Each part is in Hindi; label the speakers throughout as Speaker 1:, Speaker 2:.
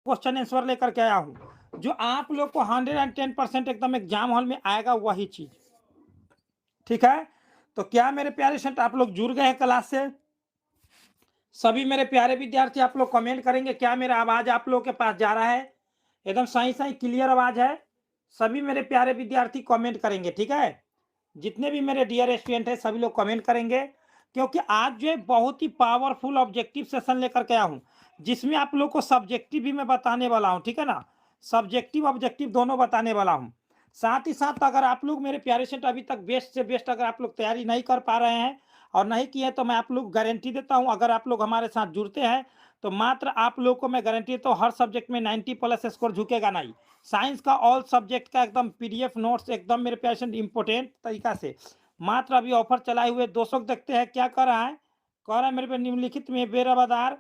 Speaker 1: क्वेश्चन आंसर लेकर के आया हूं जो आप लोग को 110% एकदम एग्जाम हॉल में आएगा वही चीज। ठीक है, तो क्या मेरे प्यारे स्टूडेंट आप लोग जुड़ गए हैं क्लास से? सभी मेरे प्यारे विद्यार्थी आप लोग कमेंट करेंगे क्या मेरा आवाज आप लोग के पास जा रहा है? एकदम सही सही क्लियर आवाज है? सभी मेरे प्यारे विद्यार्थी कमेंट करेंगे। ठीक है, जितने भी मेरे डियर स्टूडेंट है सभी लोग कमेंट करेंगे, क्योंकि आज जो है बहुत ही पावरफुल ऑब्जेक्टिव सेशन लेकर के आया हूं जिसमें आप लोग को सब्जेक्टिव भी मैं बताने वाला हूं। ठीक है ना, सब्जेक्टिव ऑब्जेक्टिव दोनों बताने वाला हूं। साथ ही साथ अगर आप लोग मेरे प्यारे स्टूडेंट अभी तक बेस्ट से बेस्ट अगर आप लोग तैयारी नहीं कर पा रहे हैं और नहीं किए तो मैं आप लोग गारंटी देता हूं, अगर आप लोग हमारे साथ जुड़ते हैं तो मात्र आप लोग को मैं गारंटी देता हूं हर सब्जेक्ट में 90+ स्कोर झुकेगा नहीं। साइंस का ऑल सब्जेक्ट का एकदम पीडीएफ नोट्स एकदम मेरे पेशेंट इंपोर्टेंट तरीका से मात्र अभी ऑफर चलाए हुए 200 देखते हैं क्या कर रहा है। कह रहा है मेरे पे निम्नलिखित में बेराबदार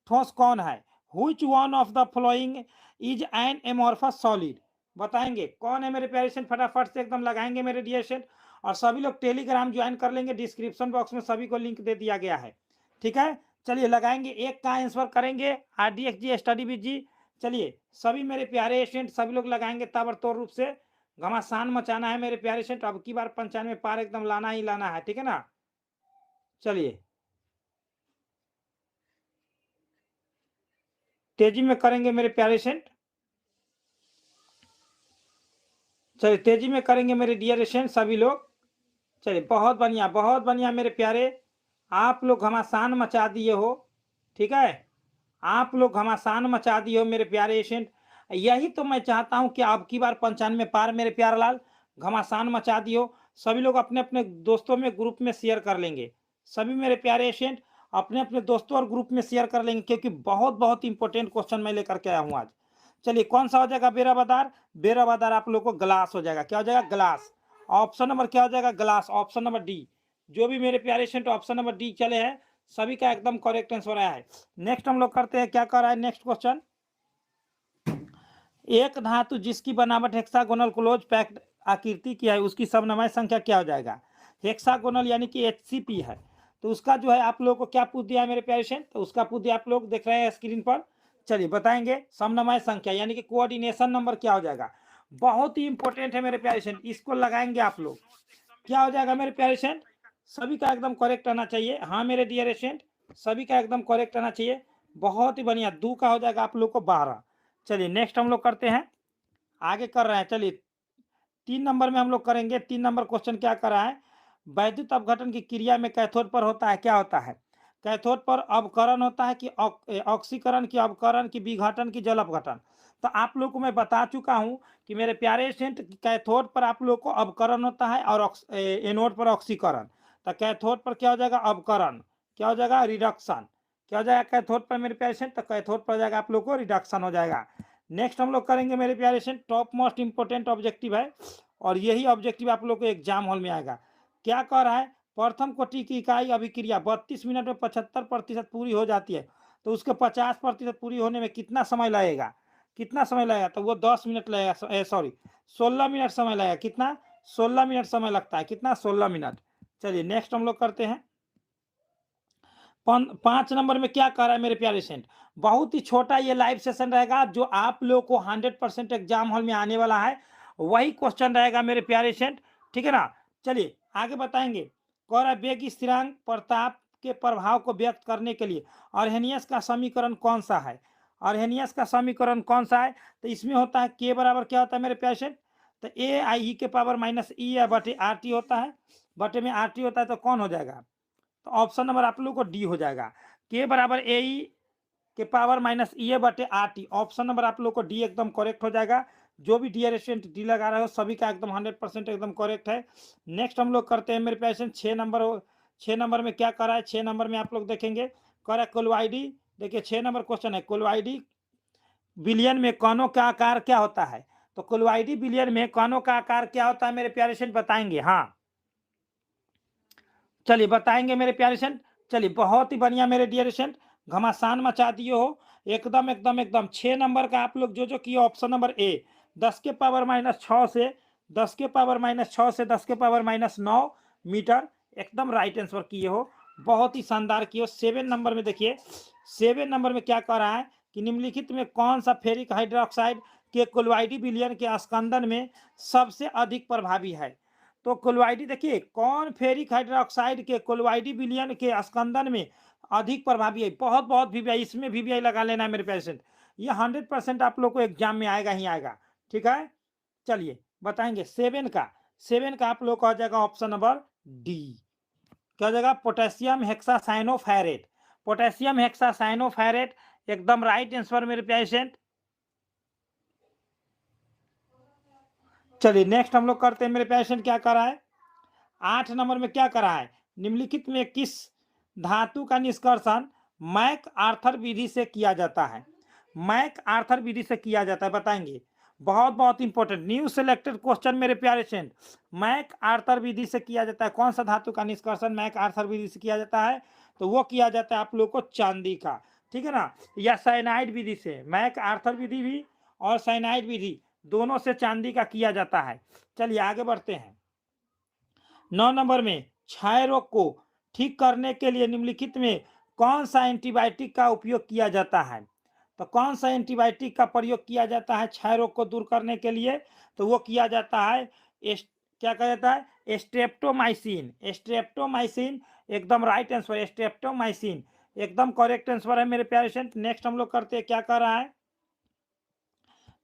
Speaker 1: ठोस कौन है? Which one of the following is an amorphous solid? बताएंगे कौन है मेरे प्यारे स्टूडेंट, फटाफट से एकदम लगाएंगे मेरे डियर स्टूडेंट। और सभी लोग टेलीग्राम ज्वाइन कर लेंगे, डिस्क्रिप्शन बॉक्स में सभी को लिंक दे दिया गया है। ठीक है, चलिए लगाएंगे, एक का आंसर करेंगे RDX जी स्टडी विद जी। चलिए सभी मेरे प्यारे स्टूडेंट सभी लोग लगाएंगे ताबड़तोड़ रूप से, घमासान मचाना है मेरे प्यारे स्टूडेंट, अब की बार 95 पार एकदम लाना ही लाना है। ठीक है ना, चलिए तेजी में करेंगे मेरे प्यारे स्टूडेंट, चलिए तेजी में करेंगे मेरे डियर स्टूडेंट सभी लोग। चलिए बहुत बढ़िया मेरे प्यारे, आप लोग घमासान मचा दिए हो। ठीक है, आप लोग घमासान मचा दिए हो मेरे प्यारे स्टूडेंट। यही तो मैं चाहता हूं कि अब की बार 95 पार मेरे प्यारे लाल, घमासान मचा दियो। सभी लोग अपने अपने दोस्तों में ग्रुप में शेयर कर लेंगे, सभी मेरे प्यारे स्टूडेंट अपने अपने दोस्तों और ग्रुप में शेयर कर लेंगे, क्योंकि बहुत इंपॉर्टेंट क्वेश्चन मैं लेकर के आया हूं आज। चलिए कौन सा हो जाएगा बेराबदार? बेराबदार आप लोग को ग्लास हो जाएगा। क्या हो जाएगा? ग्लास। ऑप्शन नंबर क्या हो जाएगा? Glass, option number D. जो भी मेरे प्यारे स्टूडेंट ऑप्शन नंबर डी चले हैं सभी का एकदम करेक्ट आंसर आया है। नेक्स्ट हम लोग करते हैं, क्या कर रहा है नेक्स्ट क्वेश्चन। एक धातु जिसकी बनावट हेक्सागोनल क्लोज पैक्ड आकृति की है उसकी समनामय संख्या क्या हो जाएगा? हेक्सागोनल यानी कि HCP है, तो उसका जो है आप लोगों को क्या पूछ दिया है मेरे प्यारे स्टूडेंट, तो उसका पूछ दिया आप लोग देख रहे हैं स्क्रीन पर। चलिए बताएंगे समनामय संख्या यानी कि कोऑर्डिनेशन नंबर क्या हो जाएगा। बहुत ही इंपॉर्टेंट है मेरे प्यारे स्टूडेंट, इसको लगाएंगे आप लोग। क्या हो जाएगा मेरे प्यारे स्टूडेंट? सभी का एकदम करेक्ट आना चाहिए। हाँ मेरे डियर स्टूडेंट सभी का एकदम करेक्ट आना चाहिए। बहुत ही बढ़िया, 2 का हो जाएगा आप लोग को 12। चलिए नेक्स्ट हम लोग करते हैं, आगे कर रहे हैं। चलिए 3 नंबर में हम लोग करेंगे। 3 नंबर क्वेश्चन क्या कर रहा है, वैद्युत अपघटन की क्रिया में कैथोड पर होता है, क्या होता है? कैथोड पर अवकरण होता है कि ऑक्सीकरण की अवकरण की विघटन की जल अपघटन? तो आप लोग को मैं बता चुका हूं कि मेरे प्यारे स्टूडेंट कैथोड पर आप लोग को अवकरण होता है और एनोड पर ऑक्सीकरण। तो कैथोड पर क्या हो जाएगा? अवकरण। क्या हो जाएगा? रिडक्शन। क्या हो जाएगा कैथोड पर मेरे प्यारे स्टूडेंट? तो कैथोड पर जाएगा आप लोग को रिडक्शन हो जाएगा। नेक्स्ट हम लोग करेंगे मेरे प्यारे student, top most important objective है और यही ऑब्जेक्टिव आप लोग को एग्जाम हॉल में आएगा। क्या कह रहा है, प्रथम कोटि की इकाई अभिक्रिया 32 मिनट में 75% पूरी हो जाती है, तो उसके 50% पूरी होने में कितना समय लगेगा? कितना समय लगेगा? तो वो 10 मिनट लगेगा, सॉरी 16 मिनट समय लगेगा। कितना? 16 मिनट समय लगता है। कितना? 16 मिनट। चलिए नेक्स्ट हम लोग करते हैं। 5 नंबर में क्या कर रहा है मेरे प्यारे स्टूडेंट, बहुत ही छोटा ये लाइव सेशन रहेगा जो आप लोग को 100% एग्जाम हॉल में आने वाला है, वही क्वेश्चन रहेगा मेरे प्यारे स्टूडेंट। ठीक है ना, चलिए आगे बताएंगे। कह रहा है वेग स्थिरांक प्रताप के प्रभाव को व्यक्त करने के लिए अर्हेनियस का समीकरण कौन सा है? अर्हेनियस का समीकरण कौन सा है? तो इसमें होता है के बराबर क्या होता है मेरे प्यारे स्टूडेंट, तो AI के पावर माइनस E बटे RT होता है, बटे में RT होता है, तो कौन हो जाएगा? तो ऑप्शन नंबर आप लोग को डी हो जाएगा। के बराबर AI के पावर माइनस E बटे RT, ऑप्शन नंबर आप लोग को डी एकदम करेक्ट हो जाएगा। जो भी डियर स्टूडेंट डी लगा रहे हो सभी का एकदम 100% एकदम करेक्ट है। नेक्स्ट हम लोग करते हैं मेरे पेशेंट 6 नंबर। 6 नंबर में क्या कर रहा है, 6 नंबर में आप लोग देखेंगे कर रहा है कोलोइडी। देखिए 6 नंबर क्वेश्चन है, कोलोइडी बिलियन में कणों का आकार क्या होता है? तो कोलोइडी बिलियन में कणों का आकार क्या होता है मेरे प्यारे स्टूडेंट बताएंगे? हाँ चलिए बताएंगे मेरे प्यारे स्टूडेंट। चलिए बहुत ही बढ़िया मेरे डियर स्टूडेंट, घमासान मचा दिए हो एकदम एकदम एकदम। 6 नंबर का आप लोग जो किए ऑप्शन नंबर ए, 10 के पावर माइनस 6 से 10 के पावर माइनस 6 से 10 के पावर माइनस 9 मीटर एकदम राइट आंसर किए हो, बहुत ही शानदार किए हो। 7 नंबर में देखिए, 7 नंबर में क्या कह रहा है कि निम्नलिखित में कौन सा फेरिक हाइड्रोक्साइड के कोलोइडी विलयन के स्कंदन में सबसे अधिक प्रभावी है। तो कोलोइडी देखिए कौन फेरिक हाइड्रोक्साइड के कोलोइडी विलयन के स्कंदन में अधिक प्रभावी है। बहुत बहुत वीवीआई, इसमें वीवीआई लगा लेना है मेरे पेशेंट, ये 100% आप लोग को एग्जाम में आएगा ही आएगा। ठीक है, चलिए बताएंगे 7 का आप लोग का हो जाएगा ऑप्शन नंबर डी, क्या हो जाएगा, पोटेशियम हेक्सासाइनोफेरेट। पोटेशियम हेक्सासाइनोफेरेट एकदम राइट आंसर मेरे पेशेंट। चलिए नेक्स्ट हम लोग करते हैं मेरे पेशेंट, क्या करा है 8 नंबर में, क्या करा है, निम्नलिखित में किस धातु का निष्कर्षण मैक आर्थर विधि से किया जाता है। मैक आर्थर विधि से किया जाता है, बताएंगे, बहुत बहुत इंपॉर्टेंट न्यू सिलेक्टेड क्वेश्चन मेरे प्यारे फ्रेंड। मैक आर्थर विधि से किया जाता है, कौन सा धातु का निष्कर्षण मैक आर्थर विधि से किया जाता है, तो वो किया जाता है आप लोग को चांदी का, ठीक है ना, या साइनाइड विधि से। मैक आर्थर विधि भी और साइनाइड विधि दोनों से चांदी का किया जाता है। चलिए आगे बढ़ते हैं। 9 नंबर में, क्षय रोग को ठीक करने के लिए निम्नलिखित में कौन सा एंटीबायोटिक का उपयोग किया जाता है। तो कौन सा एंटीबायोटिक का प्रयोग किया जाता है क्षय रोग को दूर करने के लिए, तो वो किया जाता है क्या कहा जाता है, स्ट्रेप्टोमाइसिन। स्ट्रेप्टोमाइसिन एकदम राइट आंसर, स्ट्रेप्टोमाइसिन एकदम करेक्ट आंसर है मेरे प्यारे स्टूडेंट। नेक्स्ट हम लोग करते हैं, क्या कर रहा है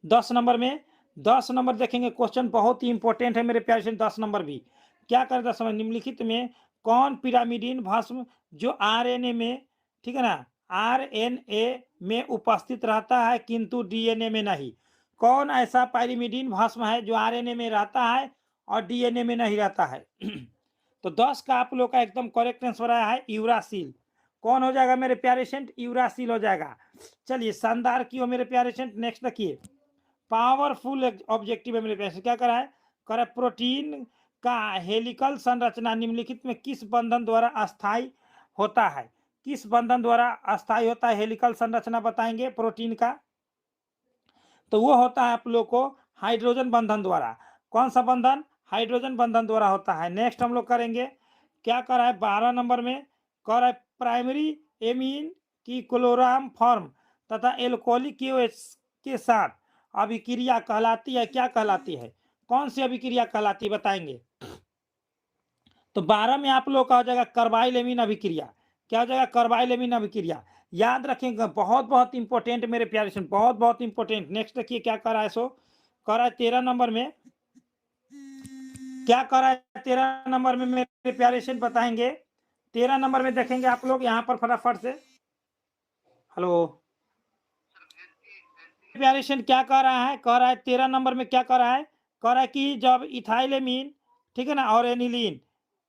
Speaker 1: 10 नंबर में। 10 नंबर देखेंगे, क्वेश्चन बहुत ही इंपॉर्टेंट है मेरे प्यारे स्टूडेंट। 10 नंबर भी क्या कर 10 नंबर, निम्नलिखित में कौन पिरामिडीन भस्म जो आरएनए में, ठीक है ना, आरएनए में उपस्थित रहता है किंतु डीएनए में नहीं। कौन ऐसा पायरिमिडीन भस्म है जो आरएनए में रहता है और डीएनए में नहीं रहता है। तो 10 का आप लोग का एकदम करेक्ट आंसर आया है यूरासिल। कौन हो जाएगा मेरे प्यारे सेंट, यूरासिल हो जाएगा। चलिए शानदार की हो मेरे प्यारे सेंट। नेक्स्ट देखिए, पावरफुल ऑब्जेक्टिव है मेरे प्यारे, क्या करा है, करा प्रोटीन का हेलिकल संरचना निम्नलिखित में किस बंधन द्वारा अस्थायी होता है। किस बंधन द्वारा अस्थायी होता है हेलिकल संरचना, बताएंगे प्रोटीन का, तो वो होता है आप लोग को हाइड्रोजन बंधन द्वारा। कौन सा बंधन, हाइड्रोजन बंधन द्वारा होता है। नेक्स्ट हम लोग करेंगे, क्या कर रहा है 12 नंबर में, कर रहा है प्राइमरी एमीन की क्लोराम फॉर्म तथा एल्कोहलिक के साथ अभिक्रिया कहलाती है, क्या कहलाती है, कौन सी अभिक्रिया कहलाती है, बताएंगे। तो 12 में आप लोग का हो जाएगा कार्बाइलेमीन अभिक्रिया। क्या हो जाएगा, कार्बाइलेमीन अभिक्रिया। याद रखेंगे, बहुत बहुत इंपॉर्टेंट मेरे प्यारे सुन, बहुत बहुत इंपॉर्टेंट। नेक्स्ट देखिए क्या कर रहा है, सो कर रहा है 13 नंबर में, क्या कर रहा है 13 नंबर में मेरे प्यारे सुन, बताएंगे। 13 नंबर में देखेंगे आप लोग यहाँ पर फटाफट से, हेलो प्यारे सुन, क्या कर रहा है, कह रहा है 13 नंबर में क्या कर रहा है, कह रहा है कि जब इथाइलेमीन, ठीक है ना, और एनिलीन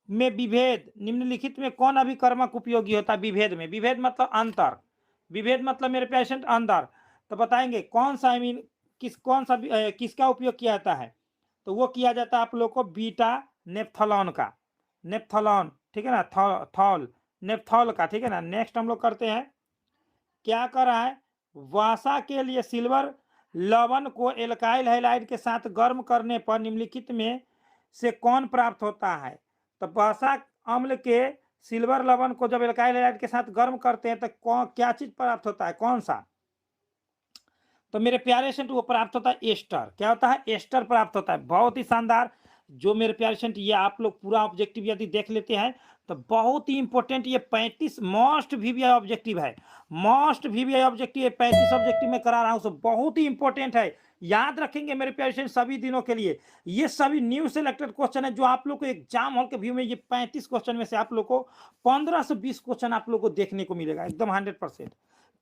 Speaker 1: में विभेद, निम्नलिखित में कौन अभिकर्मक उपयोगी होता है विभेद में। विभेद मतलब अंतर, विभेद मतलब मेरे पेशेंट अंदर, तो बताएंगे कौन सा अमीन किसका उपयोग किया जाता है, तो वो किया जाता है आप लोग को बीटा नेप्थलॉन का, नेप्थलॉन, ठीक है ना, थॉल नेप्थॉल का, ठीक है ना। नेक्स्ट हम लोग करते हैं, क्या कर रहा है, वासा के लिए सिल्वर लवण को एल्काइल हैलाइड के साथ गर्म करने पर निम्नलिखित में से कौन प्राप्त होता है। तो वसा अम्ल के सिल्वर लवण को जब एल्काइल हैलाइड के साथ गर्म करते हैं तो क्या चीज प्राप्त होता है, कौन सा, तो मेरे प्यारे सेंट वो प्राप्त होता है एस्टर। क्या होता है, एस्टर प्राप्त होता है। बहुत ही शानदार, जो मेरे प्यारे सेंट ये आप लोग पूरा ऑब्जेक्टिव यदि देख लेते हैं तो बहुत ही इंपॉर्टेंट, ये 35 मोस्ट वीवीआई ऑब्जेक्टिव है, मोस्ट वीवीआई ऑब्जेक्टिव 35 ऑब्जेक्टिव में करा रहा हूं, सब बहुत ही इंपॉर्टेंट है। याद रखेंगे मेरे प्यारे सेंट सभी दिनों के लिए, ये सभी न्यू सिलेक्टेड क्वेश्चन है जो आप लोग को एग्जाम हॉल के व्यू में, ये 35 क्वेश्चन में से आप लोग को 15 से 20 क्वेश्चन आप लोग को देखने को मिलेगा एकदम 100%।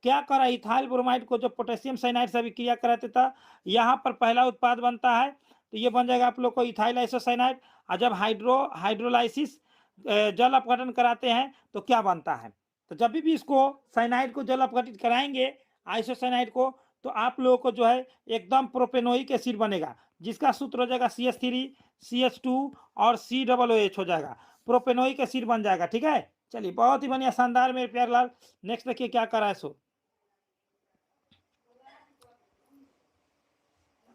Speaker 1: क्या करा, इथाइल ब्रोमाइड को जो पोटेशियम साइनाइड से अभिक्रिया कराते था, यहाँ पर पहला उत्पाद बनता है, तो ये बन जाएगा आप लोग को इथाइल आइसोसाइनाइड। और जब हाइड्रोलाइसिस जल अपघटन कराते हैं तो क्या बनता है, तो जब भी इसको साइनाइड को जल अपघटित कराएंगे आइसोसाइनाइड को, तो आप लोगों को जो है एकदम प्रोपेनोइक एसिड बनेगा, जिसका सूत्र हो जाएगा CH3 CH2 और COOH हो जाएगा, प्रोपेनोइक एसिड बन जाएगा। ठीक है, चलिए बहुत ही बढ़िया शानदार मेरे प्यारे लाल। नेक्स्ट देखिए क्या कर रहा है, सो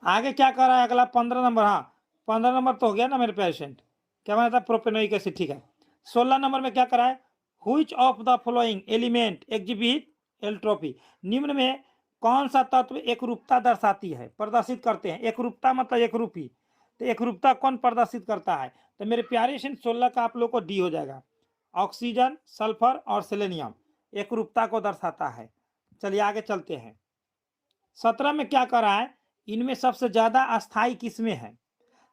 Speaker 1: आगे क्या कर रहा है अगला 15 नंबर, हाँ 15 नंबर तो हो गया ना मेरे पेशेंट, क्या बना था, प्रोपेनोइक एसिड, ठीक है। 16 नंबर में क्या करा है, which of the following element exhibit allotropy, निम्न में कौन सा तत्व एकरूपता दर्शाती है, प्रदर्शित करते हैं? एकरूपता मतलब एकरूपी, तो एकरूपता कौन प्रदर्शित करता है? तो मेरे प्यारे से 16 का आप लोग को डी हो जाएगा। ऑक्सीजन, सल्फर और सेलेनियम एकरूपता को दर्शाता है। चलिए आगे चलते हैं। 17 में क्या कर रहा है? इनमें सबसे ज्यादा अस्थाई किसमें है?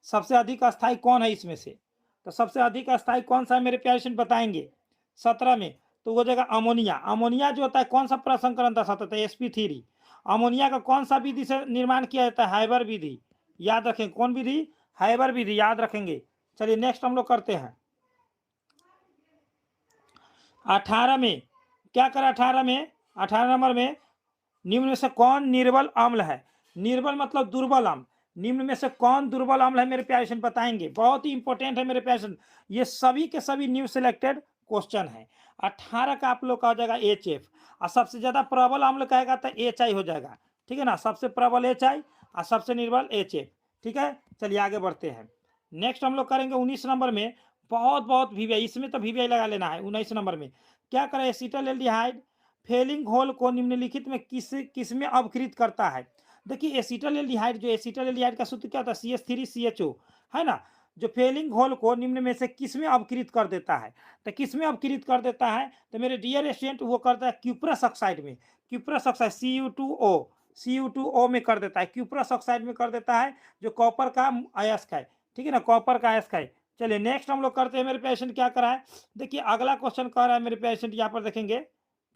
Speaker 1: सबसे अधिक अस्थाई कौन है इसमें से? तो सबसे अधिक अस्थाई कौन सा है मेरे प्यारे स्टूडेंट बताएंगे 17 में? तो वो जगह अमोनिया। अमोनिया जो होता है कौन सा प्रसंकरण दर्शाता है? sp3। अमोनिया का कौन सा विधि से निर्माण किया जाता है? हाइबर विधि। याद रखें कौन विधि? हाइबर विधि, याद रखेंगे। चलिए नेक्स्ट हम लोग करते हैं। 18 में क्या करें? 18 में 18 नंबर में निम्न में से कौन निर्बल अम्ल है? निर्बल मतलब दुर्बल अम्ल। निम्न में से कौन दुर्बल अम्ल है मेरे प्यारे स्टूडेंट बताएंगे? बहुत ही इंपॉर्टेंट है मेरे प्यारे स्टूडेंट, ये सभी के सभी न्यू सिलेक्टेड क्वेश्चन है। 18 का आप लोग का हो जाएगा HF, और सबसे ज्यादा प्रबल अम्ल कहेगा तो HI हो जाएगा, ठीक है ना। सबसे प्रबल HI और सबसे निर्बल HF, ठीक है। चलिए आगे बढ़ते हैं। नेक्स्ट हम लोग करेंगे 19 नंबर में। बहुत VVI, इसमें तो VVI लगा लेना है। 19 नंबर में क्या करें? एसिटल एल्डिहाइड फेलिंग घोल को निम्नलिखित में किस में अवकृत करता है? देखिए एसिटल एल्डिहाइड, जो एसिटल एल्डिहाइड का सूत्र क्या होता है? CH3CHO, है ना। जो फेलिंग घोल को निम्न में से किस में अवकृत कर देता है? तो किस में अवकृत कर देता है? तो मेरे डियर स्टूडेंट वो करता है क्यूप्रस ऑक्साइड में। क्यूप्रस ऑक्साइड Cu2O में कर देता है, क्यूप्रस ऑक्साइड में कर देता है, जो कॉपर का अयस्क है, ठीक है ना, कॉपर का अयस्क है। चलिए नेक्स्ट हम लोग करते हैं मेरे पेशेंट क्या करा है। देखिए अगला क्वेश्चन कह रहा है मेरे पेशेंट, यहाँ पर देखेंगे।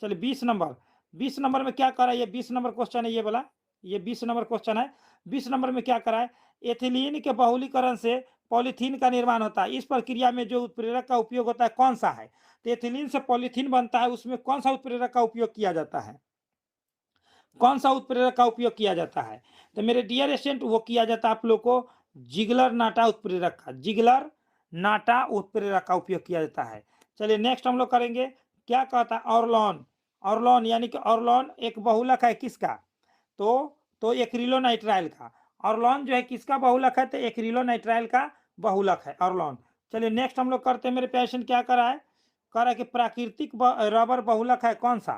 Speaker 1: चलिए 20 नंबर, 20 नंबर में क्या करा है? ये 20 नंबर क्वेश्चन है, ये वाला, ये 20 नंबर क्वेश्चन है। 20 नंबर में क्या करा है? एथिलीन के बहुलीकरण से पॉलीथीन का निर्माण होता है। इस प्रक्रिया में जो उत्प्रेरक का उपयोग होता है कौन सा है? तो एथिलीन से पॉलीथीन बनता है, उसमें कौन सा उत्प्रेरक का उपयोग किया जाता है? कौन सा उत्प्रेरक का उपयोग किया जाता है? तो मेरे डियर स्टूडेंट वो किया जाता है आप लोग को जिगलर नाटा उत्प्रेरक का, जिगलर नाटा उत्प्रेरक का उपयोग किया जाता है। चलिए नेक्स्ट हम लोग करेंगे। क्या कहता है? ऑर्लॉन। ऑर्लॉन यानी कि ऑर्लॉन एक बहुलक है किसका? तो एक्रिलोनाइट्राइल का। ऑर्लॉन जो है किसका बहुलक है? तो एक्रिलोनाइट्राइल का बहुलक है ऑर्लॉन। चलिए नेक्स्ट हम लोग करते हैं मेरे पेशेंट क्या करा है? कह रहा है कि प्राकृतिक रबर बहुलक है कौन सा?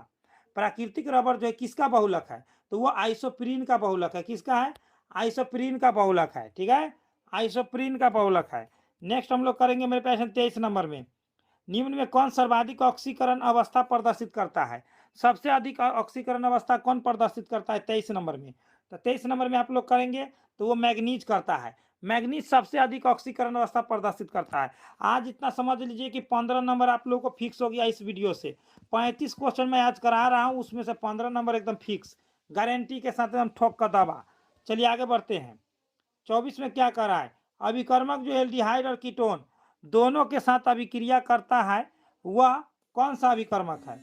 Speaker 1: प्राकृतिक रबर जो है किसका बहुलक है? तो वो आइसोप्रीन का बहुलक है। किसका है? आइसोप्रीन का बहुलक है, ठीक है, आइसोप्रीन का बहुलक है। नेक्स्ट हम लोग करेंगे मेरे पेशेंट 23 नंबर में। निम्न में कौन सर्वाधिक ऑक्सीकरण अवस्था प्रदर्शित करता है? सबसे अधिक ऑक्सीकरण अवस्था कौन प्रदर्शित करता है 23 नंबर में? तो 23 नंबर में आप लोग करेंगे तो वो मैग्नीज करता है। मैग्नीज सबसे अधिक ऑक्सीकरण अवस्था प्रदर्शित करता है। आज इतना समझ लीजिए कि 15 नंबर आप लोगों को फिक्स हो गया इस वीडियो से। 35 क्वेश्चन मैं आज करा रहा हूँ, उसमें से 15 नंबर एकदम फिक्स, गारंटी के साथ एकदम ठोक का दावा। चलिए आगे बढ़ते हैं। 24 में क्या कर रहा है? अभिकर्मक जो एल्डिहाइड और कीटोन दोनों के साथ अभिक्रिया करता है, वह कौन सा अभिकर्मक है?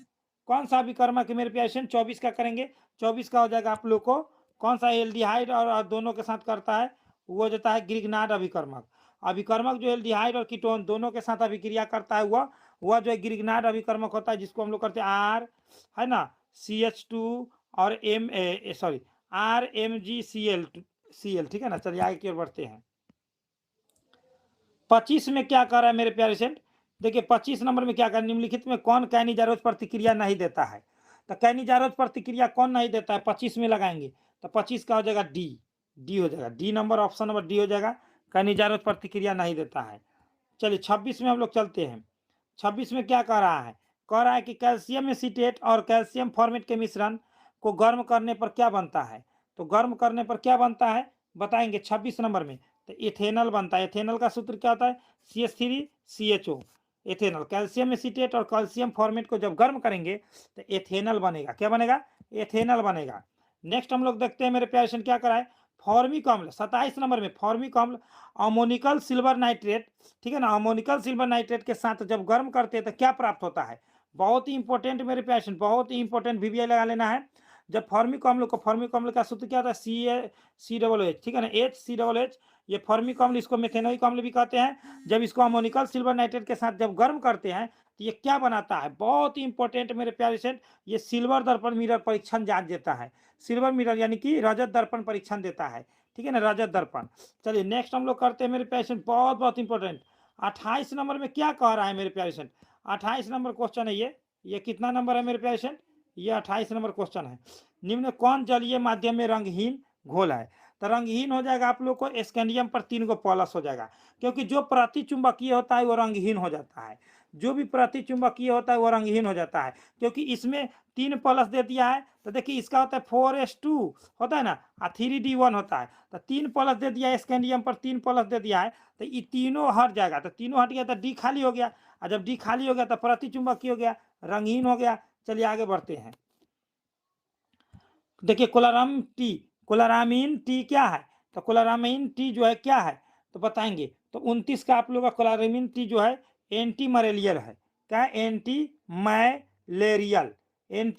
Speaker 1: कौन सा अभिकर्मक है मेरे पेशेंट? 24 का करेंगे। 24 का हो जाएगा आप लोग को कौन सा एल्डिहाइड और दोनों के साथ करता है? वो जाता है ग्रिग्नार्ड अभिकर्मक। अभिकर्मक जो एल्डिहाइड और कीटोन दोनों के साथ अभिक्रिया करता है, वह जो है ग्रिग्नार्ड अभिकर्मक होता है, जिसको हम लोग करते हैं R, है ना, CH2 और RMgCl, ठीक है ना। चलिए आगे की ओर बढ़ते हैं। 25 में क्या कर रहा है मेरे प्यारे सेंट? देखिए 25 नंबर में क्या कर, निम्नलिखित में कौन कैनिजारोज प्रतिक्रिया नहीं देता है? तो कैनिजारोज प्रतिक्रिया कौन नहीं देता है? 25 में लगाएंगे तो 25 का हो जाएगा डी हो जाएगा। D number, option number D हो जाएगा, कैनिजारोज प्रतिक्रिया नहीं देता है। चलिए 26 में हम लोग चलते हैं। 26 में क्या कह रहा है? कह रहा है कि कैल्शियम एसीटेट और कैल्शियम फॉर्मेट के मिश्रण को गर्म करने पर क्या बनता है? तो गर्म करने पर क्या बनता है बताएंगे 26 नंबर में। तो इथेनॉल बनता है। इथेनॉल का सूत्र क्या होता है? CH3CHO। इथेनॉल, कैल्शियम एसीटेट और कैल्शियम फॉर्मेट को जब गर्म करेंगे तो इथेनॉल बनेगा। क्या बनेगा? इथेनॉल बनेगा। नेक्स्ट हम लोग देखते हैं मेरे प्यारे क्या करा है? फॉर्मिक अम्ल 27 नंबर में। फॉर्मिक अम्ल अमोनिकल सिल्वर नाइट्रेट, ठीक है ना, अमोनिकल सिल्वर नाइट्रेट के साथ जब गर्म करते हैं तो क्या प्राप्त होता है? बहुत ही इंपॉर्टेंट मेरे पेशेंट, बहुत ही इंपॉर्टेंट, VVI लगा लेना है। जब फॉर्मिक अम्ल को, फॉर्मिक अम्ल का सूत्र क्या होता है? CH, ठीक है ना, HCH। ये फॉर्मिक अम्ल, इसको मेथेनोइक अम्ल भी कहते हैं। जब इसको अमोनिकल सिल्वर नाइट्रेट के साथ जब गर्म करते हैं तो ये क्या बनाता है? बहुत ही इंपॉर्टेंट मेरे प्यारे पेशेंट, ये सिल्वर दर्पण मिरर परीक्षण जांच देता है। सिल्वर मिरर यानी कि रजत दर्पण परीक्षण देता है, ठीक है ना, रजत दर्पण। चलिए नेक्स्ट हम लोग करते हैं मेरे पेशेंट, बहुत इंपॉर्टेंट। 28 नंबर में क्या कह रहा है मेरे पेशेंट? 28 नंबर क्वेश्चन है ये कितना नंबर है मेरे पेशेंट? ये 28 नंबर क्वेश्चन है। निम्न कौन जलीय माध्यम में रंगहीन घोल है? तो रंगहीन हो जाएगा आप लोग को स्कैंडियम पर 3 गो प्लस हो जाएगा, क्योंकि जो प्रतिचुंबकीय होता है वो रंगहीन हो जाता है। जो भी प्रतिचुंबकीय होता है वो रंगहीन हो जाता है, क्योंकि इसमें 3 प्लस दे दिया है। तो देखिए इसका होता है 4s2 होता है ना, 3d1 होता है। तो 3 प्लस दे दिया है स्कैंडियम पर, 3 प्लस दे दिया है, तो ये तीनों हट जाएगा। तो तीनों हट गया तो डी खाली हो गया, और जब डी खाली हो गया तो प्रतिचुंबकीय हो गया, रंगहीन हो गया। चलिए आगे बढ़ते हैं। देखिए कोलारामीन टी क्या है? तो कोलारामीन टी जो है क्या है तो बताएंगे। तो 29 का आप लोग का कोलारामीन टी जो है एंटी मलेरियल है। क्या है? एंटी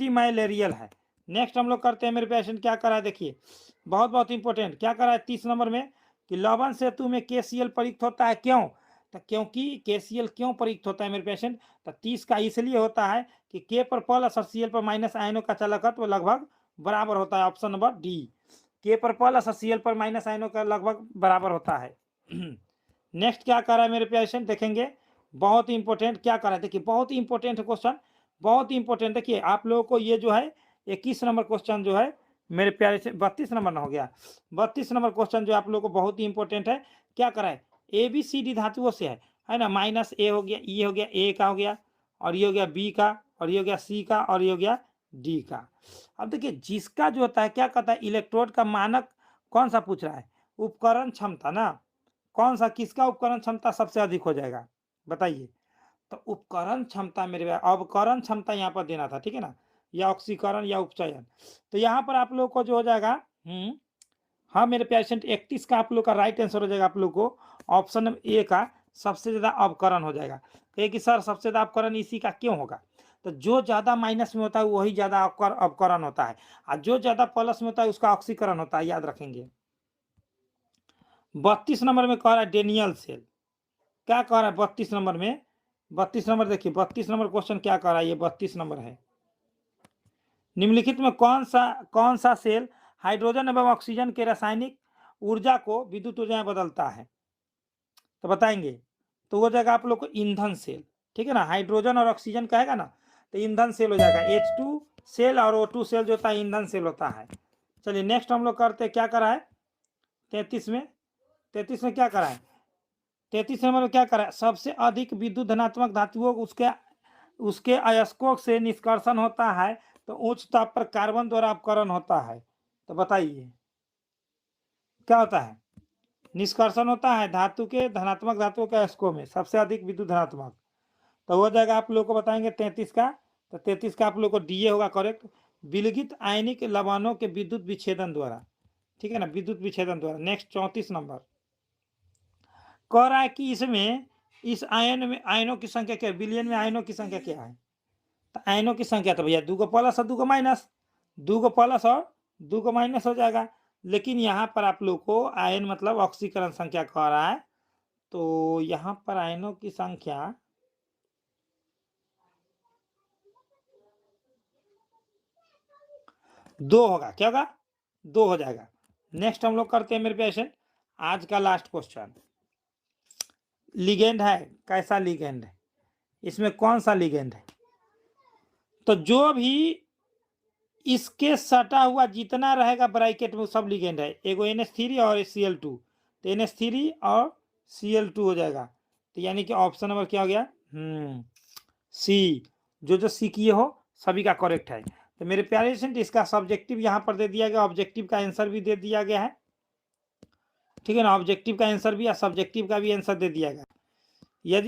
Speaker 1: मैलेरियल है। नेक्स्ट हम लोग करते हैं मेरे पेशेंट क्या करा है, देखिए बहुत बहुत इंपॉर्टेंट क्या करा है 30 नंबर में कि लवण सेतु में KCl प्रयुक्त होता है। क्यों? तो क्योंकि KCl क्यों प्रयुक्त होता है मेरे पेशेंट? तो 30 का इसलिए होता है कि K पर प्लस और Cl पर माइनस आयनों का चालकत्व लगभग बराबर होता है। ऑप्शन नंबर डी, K पर प्लस और Cl पर माइनस आयनों का लगभग बराबर होता है। नेक्स्ट क्या कर रहा है मेरे पेशेंट, देखेंगे बहुत इंपॉर्टेंट क्या कर रहा है। देखिए बहुत इंपॉर्टेंट क्वेश्चन, बहुत इंपॉर्टेंट। देखिए आप लोगों को ये जो है 21 नंबर क्वेश्चन जो है मेरे प्यारे से 32 नंबर ना हो गया, 32 नंबर क्वेश्चन जो आप लोगों को बहुत ही इंपॉर्टेंट है। क्या करा है? ABCD धातुओं से है ना, माइनस ए हो गया, ई हो गया, ए का हो गया, और ये हो गया बी का, और ये हो गया सी का, और ये हो गया डी का। अब देखिए जिसका जो होता है क्या कहता है, इलेक्ट्रोड का मानक कौन सा पूछ रहा है? उपकरण क्षमता ना, कौन सा किसका उपकरण क्षमता सबसे अधिक हो जाएगा बताइए। तो उपकरण क्षमता मेरे अवकरण क्षमता यहाँ पर देना था, ठीक है ना, या ऑक्सीकरण या उपचयन। तो यहाँ पर आप लोग को जो हो जाएगा हाँ मेरे पेशेंट 31 का आप लोग का राइट आंसर हो जाएगा। आप लोग को ऑप्शन ए का सबसे ज्यादा अवकरण हो जाएगा। कहे कि सर सबसे ज्यादा अवकरण इसी का क्यों होगा? तो जो ज्यादा माइनस में होता है वही ज्यादा अवकरण होता है, और जो ज्यादा प्लस में होता है उसका ऑक्सीकरण होता है, याद रखेंगे। 32 नंबर में कह रहा है डेनियल सेल, क्या कह रहा है 32 नंबर में? 32 नंबर देखिए 32 नंबर क्वेश्चन क्या कह रहा है, ये 32 नंबर है। निम्नलिखित में कौन सा सेल हाइड्रोजन एवं ऑक्सीजन के रासायनिक ऊर्जा को विद्युत ऊर्जा में बदलता है? तो बताएंगे। तो हो जाएगा आप लोग को ईंधन सेल, ठीक है ना, हाइड्रोजन और ऑक्सीजन कहेगा ना तो ईंधन सेल हो जाएगा। H2 सेल और O2 सेल जो होता है ईंधन सेल होता है। चलिए नेक्स्ट हम लोग करते हैं क्या करा है 33 में। 33 में क्या करा है? 33 नंबर में क्या करा है? सबसे अधिक विद्युत धनात्मक धातुओं उसके अयस्कों से निष्कर्षण होता है, तो उच्च ताप पर कार्बन द्वारा अपकरण होता है। तो बताइए क्या होता है? निष्कर्षण होता है धातु के धनात्मक धातुओं के अयस्कों में सबसे अधिक विद्युत धनात्मक। तो हो जाएगा आप लोग को बताएंगे 33 का। तो 33 का आप लोग को डीए होगा करेक्ट, विलगित आयनिक लवणों के विद्युत विच्छेदन द्वारा, ठीक है ना, विद्युत विच्छेदन द्वारा। नेक्स्ट 34 नंबर कह रहा है कि इसमें इस आयन में आयनों की संख्या क्या है, बिलियन में आयनों की संख्या क्या है? तो आयनों की संख्या तो भैया 2 को प्लस और 2 को माइनस, 2 को प्लस और 2 को माइनस हो जाएगा। लेकिन यहाँ पर आप लोग को आयन मतलब ऑक्सीकरण संख्या कह रहा है, तो यहाँ पर आयनों की संख्या दो होगा। क्या होगा? 2 हो जाएगा। नेक्स्ट हम लोग करते हैं मेरे पेशेंट आज का लास्ट क्वेश्चन। लिगेंड है, कैसा लिगेंड है, इसमें कौन सा लिगेंड है? तो जो भी इसके सटा हुआ जितना रहेगा ब्रैकेट में सब लिगेंड है। एगो NH3 और Cl2, तो NH3 और Cl2 हो जाएगा। तो यानी कि ऑप्शन नंबर क्या हो गया? सी। जो सी किए हो सभी का करेक्ट है। तो मेरे प्यारे स्टूडेंट इसका सब्जेक्टिव यहाँ पर दे दिया गया, ऑब्जेक्टिव का आंसर भी दे दिया गया है, ठीक है ना, ऑब्जेक्टिव का आंसर भी और सब्जेक्टिव का भी आंसर दे दिया गया। यदि